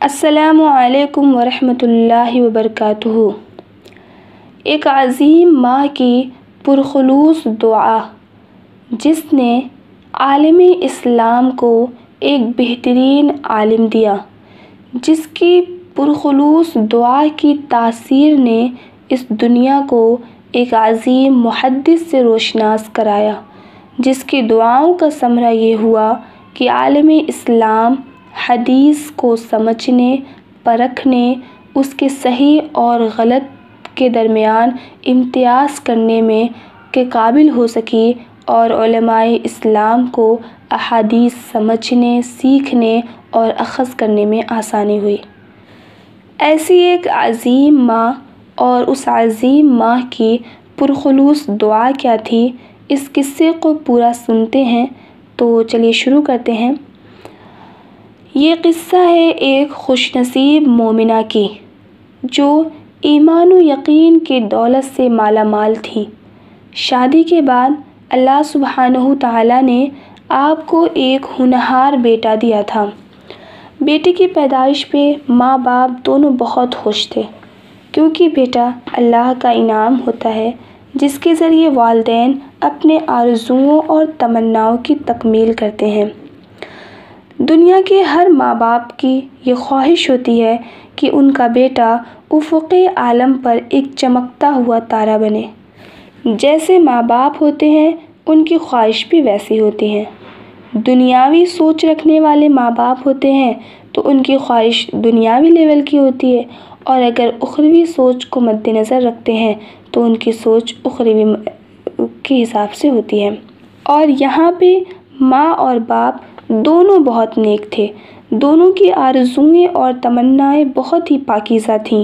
السلام علیکم ورحمۃ اللہ وبرکاتہ۔ ایک عظیم ماں کی پرخلوص دعا جس نے عالم اسلام کو ایک بہترین عالم دیا، جس کی پرخلوص دعا کی تاثیر نے اس دنیا کو ایک عظیم محدث سے روشناس کرایا، جس کی دعاؤں کا ثمرہ یہ ہوا کہ عالم اسلام حدیث کو سمجھنے، پرکھنے، اس کے صحیح اور غلط کے درمیان امتیاز کرنے میں کے قابل ہو سکی اور علماء اسلام کو احادیث سمجھنے، سیکھنے اور اخذ کرنے میں آسانی ہوئی۔ ایسی ایک عظیم ماں اور اس عظیم ماں کی پرخلوص دعا کیا تھی، اس قصے کو پورا سنتے ہیں تو چلیے شروع کرتے ہیں۔ یہ قصہ ہے ایک خوش نصیب مومنہ کی جو ایمان و یقین کی دولت سے مالا مال تھی۔ شادی کے بعد اللہ سبحانہ تعالیٰ نے آپ کو ایک ہونہار بیٹا دیا تھا۔ بیٹے کی پیدائش پہ ماں باپ دونوں بہت خوش تھے، کیونکہ بیٹا اللہ کا انعام ہوتا ہے جس کے ذریعے والدین اپنے آرزوؤں اور تمناؤں کی تکمیل کرتے ہیں۔ دنیا کے ہر ماں باپ کی یہ خواہش ہوتی ہے کہ ان کا بیٹا افق عالم پر ایک چمکتا ہوا تارا بنے۔ جیسے ماں باپ ہوتے ہیں ان کی خواہش بھی ویسی ہوتی ہے۔ دنیاوی سوچ رکھنے والے ماں باپ ہوتے ہیں تو ان کی خواہش دنیاوی لیول کی ہوتی ہے، اور اگر اخروی سوچ کو مد نظر رکھتے ہیں تو ان کی سوچ اخروی کے حساب سے ہوتی ہے۔ اور یہاں پہ ماں اور باپ دونوں بہت نیک تھے، دونوں کی آرزوئیں اور تمنائیں بہت ہی پاکیزہ تھیں۔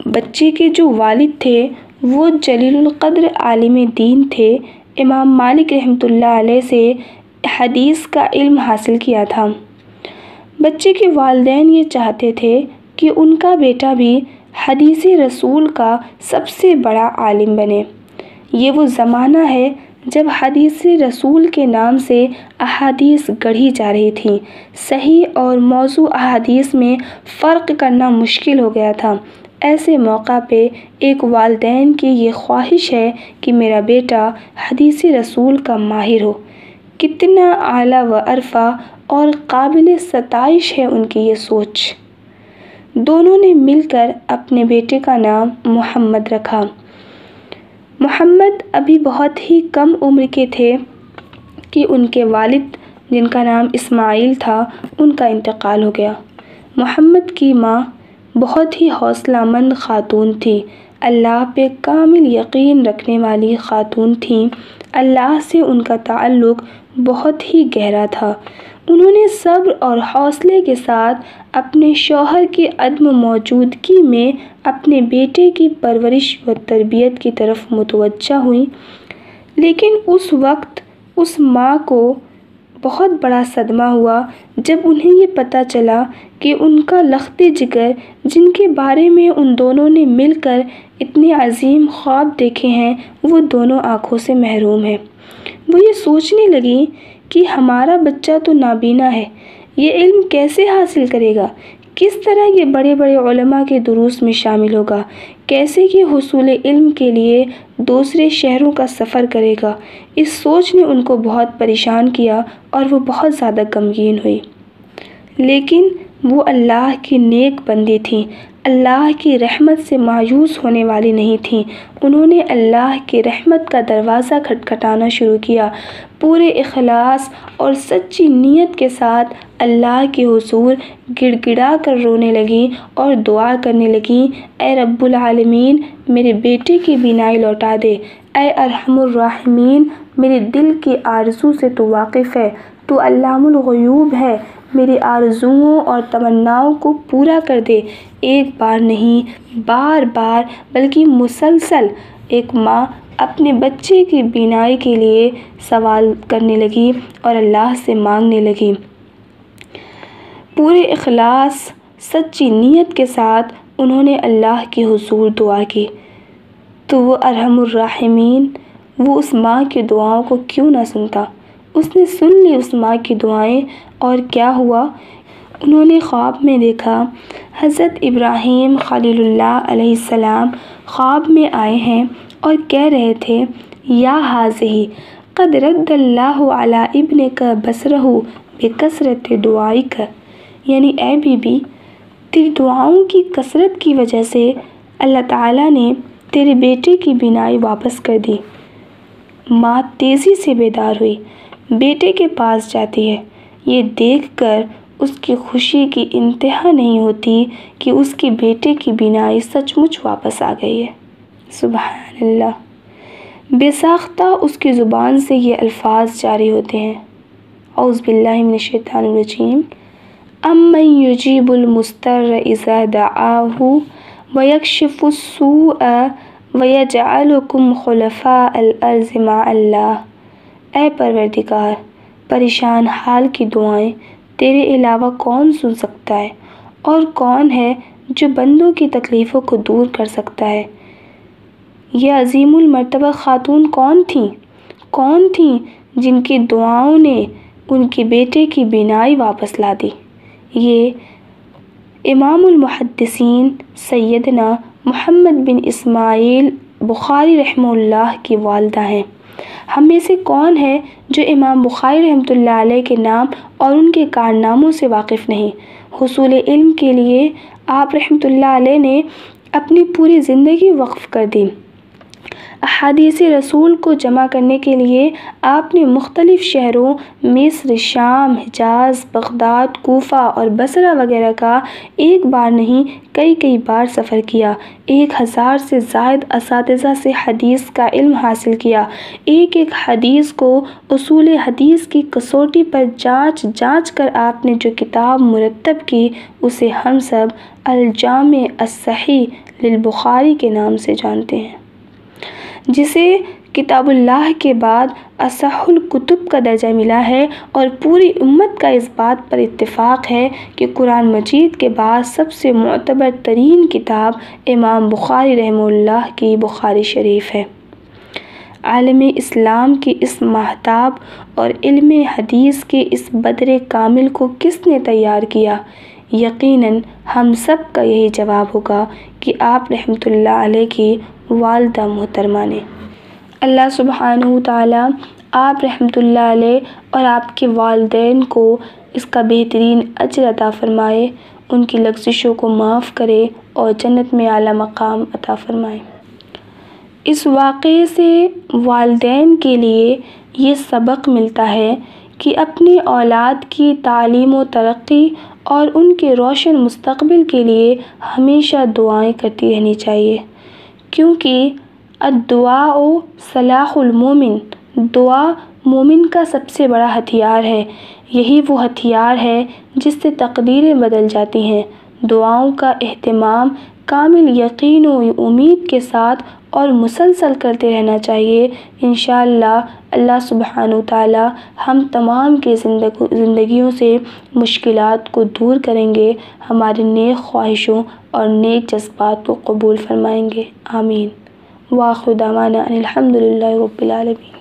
بچے کے جو والد تھے وہ جلیل القدر عالم دین تھے، امام مالک رحمۃ اللہ علیہ سے حدیث کا علم حاصل کیا تھا۔ بچے کے والدین یہ چاہتے تھے کہ ان کا بیٹا بھی حدیث رسول کا سب سے بڑا عالم بنے۔ یہ وہ زمانہ ہے جب حدیث رسول کے نام سے احادیث گڑھی جا رہی تھیں۔ صحیح اور موضوع احادیث میں فرق کرنا مشکل ہو گیا تھا۔ ایسے موقع پہ ایک والدین کی یہ خواہش ہے کہ میرا بیٹا حدیث رسول کا ماہر ہو۔ کتنا اعلیٰ و عرفہ اور قابل ستائش ہے ان کی یہ سوچ۔ دونوں نے مل کر اپنے بیٹے کا نام محمد رکھا۔ محمد ابھی بہت ہی کم عمر کے تھے کہ ان کے والد جن کا نام اسماعیل تھا ان کا انتقال ہو گیا۔ محمد کی ماں بہت ہی حوصلہ مند خاتون تھی، اللہ پہ کامل یقین رکھنے والی خاتون تھیں۔ اللہ سے ان کا تعلق بہت ہی گہرا تھا۔ انہوں نے صبر اور حوصلے کے ساتھ اپنے شوہر کی عدم موجودگی میں اپنے بیٹے کی پرورش و تربیت کی طرف متوجہ ہوئیں، لیکن اس وقت اس ماں کو بہت بڑا صدمہ ہوا جب انہیں یہ پتہ چلا کہ ان کا لخت جگر جن کے بارے میں ان دونوں نے مل کر اتنے عظیم خواب دیکھے ہیں وہ دونوں آنکھوں سے محروم ہیں۔ وہ یہ سوچنے لگیں کہ ہمارا بچہ تو نابینا ہے، یہ علم کیسے حاصل کرے گا، کس طرح یہ بڑے بڑے علماء کے دروس میں شامل ہوگا، کیسے یہ حصول علم کے لیے دوسرے شہروں کا سفر کرے گا۔ اس سوچ نے ان کو بہت پریشان کیا اور وہ بہت زیادہ غمگین ہوئی۔ لیکن وہ اللہ کی نیک بندی تھیں، اللہ کی رحمت سے مایوس ہونے والی نہیں تھیں۔ انہوں نے اللہ کی رحمت کا دروازہ کھٹکھٹانا شروع کیا، پورے اخلاص اور سچی نیت کے ساتھ اللہ کے حضور گڑ گڑا کر رونے لگیں اور دعا کرنے لگیں، اے رب العالمین میرے بیٹے کی بینائی لوٹا دے، اے ارحم الراحمین میرے دل کی آرزو سے تو واقف ہے، تو علام الغیوب ہے، میری آرزوؤں اور تمناؤں کو پورا کر دے۔ ایک بار نہیں، بار بار بلکہ مسلسل ایک ماں اپنے بچے کی بینائی کے لیے سوال کرنے لگی اور اللہ سے مانگنے لگی۔ پورے اخلاص، سچی نیت کے ساتھ انہوں نے اللہ کے حضور دعا کی، تو وہ ارحم الراحمین وہ اس ماں کی دعاؤں کو کیوں نہ سنتا۔ اس نے سن لی اس ماں کی دعائیں، اور کیا ہوا، انہوں نے خواب میں دیکھا حضرت ابراہیم خلیل اللہ علیہ السلام خواب میں آئے ہیں اور کہہ رہے تھے یا حاضی قد رد اللہ علی ابنک بصرہ بکثرت دعائک، یعنی اے بی بی تیری دعاؤں کی کثرت کی وجہ سے اللہ تعالیٰ نے تیرے بیٹے کی بینائی واپس کر دی۔ ماں تیزی سے بیدار ہوئی، بیٹے کے پاس جاتی ہے۔ یہ دیکھ کر اس کی خوشی کی انتہا نہیں ہوتی کہ اس کے بیٹے کی بینائی سچ مچ واپس آ گئی ہے۔ سبحان اللہ۔ بے ساختہ اس کی زبان سے یہ الفاظ جاری ہوتے ہیں، اعوذ باللہ من الشیطان الرجیم، امن یجیب المضطر اذا دعاہ ویکشف السوء ویجعلکم خلفاء الارض مع اللہ۔ اے پروردگار، پریشان حال کی دعائیں تیرے علاوہ کون سن سکتا ہے، اور کون ہے جو بندوں کی تکلیفوں کو دور کر سکتا ہے؟ یہ عظیم المرتبہ خاتون کون تھیں جن کی دعاؤں نے ان کے بیٹے کی بینائی واپس لا دی؟ یہ امام المحدثین سیدنا محمد بن اسماعیل بخاری رحمہ اللہ کی والدہ ہیں۔ ہم میں سے کون ہے جو امام بخاری رحمۃ اللہ علیہ کے نام اور ان کے کارناموں سے واقف نہیں؟ حصول علم کے لیے آپ رحمۃ اللہ علیہ نے اپنی پوری زندگی وقف کر دی۔ احادیث رسول کو جمع کرنے کے لیے آپ نے مختلف شہروں مصر، شام، حجاز، بغداد، کوفہ اور بصرہ وغیرہ کا ایک بار نہیں کئی بار سفر کیا، 1000 سے زائد اساتذہ سے حدیث کا علم حاصل کیا، ایک حدیث کو اصول حدیث کی کسوٹی پر جانچ کر آپ نے جو کتاب مرتب کی اسے ہم سب الجامع الصحیح للبخاری کے نام سے جانتے ہیں، جسے کتاب اللہ کے بعد اصح الکتب کا درجہ ملا ہے، اور پوری امت کا اس بات پر اتفاق ہے کہ قرآن مجید کے بعد سب سے معتبر ترین کتاب امام بخاری رحمہ اللہ کی بخاری شریف ہے۔ عالم اسلام کی اس مہتاب اور علم حدیث کے اس بدر کامل کو کس نے تیار کیا؟ یقیناً ہم سب کا یہی جواب ہوگا کہ آپ رحمۃ اللہ علیہ کی والدہ محترمہ نے۔ اللہ سبحانہ وتعالیٰ آپ رحمۃ اللہ علیہ اور آپ کے والدین کو اس کا بہترین اجر عطا فرمائے، ان کی لغزشوں کو معاف کرے اور جنت میں اعلیٰ مقام عطا فرمائے۔ اس واقعے سے والدین کے لیے یہ سبق ملتا ہے کہ اپنی اولاد کی تعلیم و ترقی اور ان کے روشن مستقبل کے لیے ہمیشہ دعائیں کرتی رہنی چاہیے، کیونکہ الدعاء سلاح المومن، دعا مومن کا سب سے بڑا ہتھیار ہے۔ یہی وہ ہتھیار ہے جس سے تقدیریں بدل جاتی ہیں۔ دعاؤں کا اہتمام کامل یقین و امید کے ساتھ اور مسلسل کرتے رہنا چاہیے۔ انشاءاللہ اللہ سبحانہ وتعالی ہم تمام کے زندگیوں سے مشکلات کو دور کریں گے، ہماری نیک خواہشوں اور نیک جذبات کو قبول فرمائیں گے، آمین۔ وآخر دعوانا ان الحمد للہ رب العالمین۔